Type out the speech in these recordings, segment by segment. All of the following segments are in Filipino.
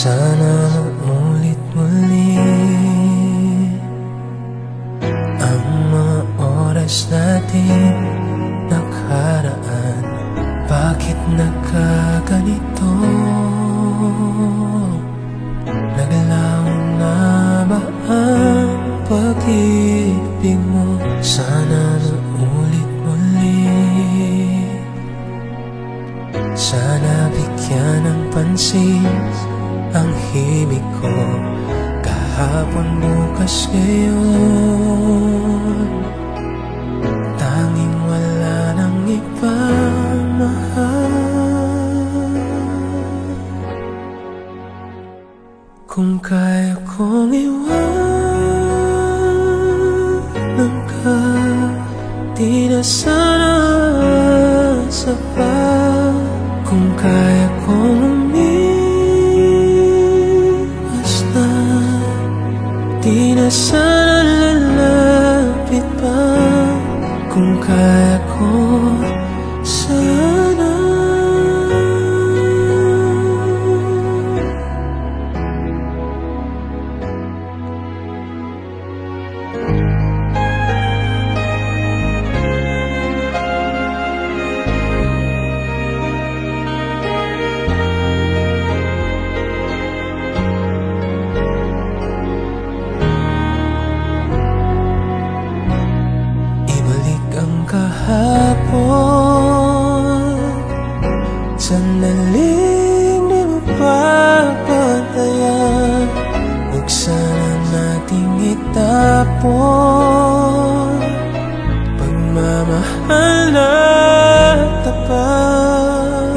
Sana maulit muli ang mga oras natin nakaraan. Bakit nagkaganito? Naglaw na ba ang pag-ibig mo? Sana maulit muli. Sana bigyan ng pansin ang himig ko. Kahapon, bukas, ngayon, tanging wala nang ibang mahal. Kung kaya kong iwanan ka, di na sana sapat. Kung kaya kong umiwas na, di na sana lalapit pa. Kung kaya ko sana. Kahapon, sandaling di mapagpatayan. Huwag sana nating itapon pagmamahal na tapat.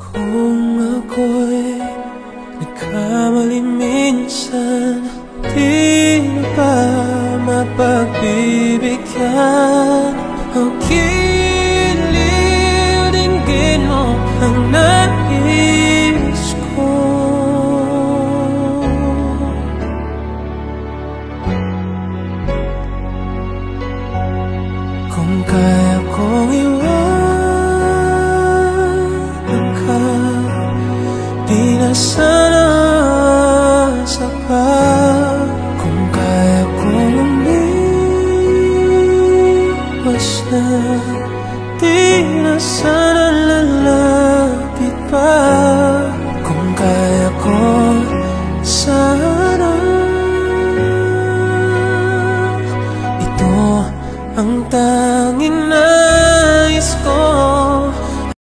Kung ako'y nagkamali minsan, di na ba mapagbibigyan o giliw dinggin mo ang nais ko? Kung kaya kong iwanan ka, di na sana sapat. Kung kaya kong umiwas na, di na sana lalapit pa. Kung kaya ko sana. Ito ang tanging nais ko.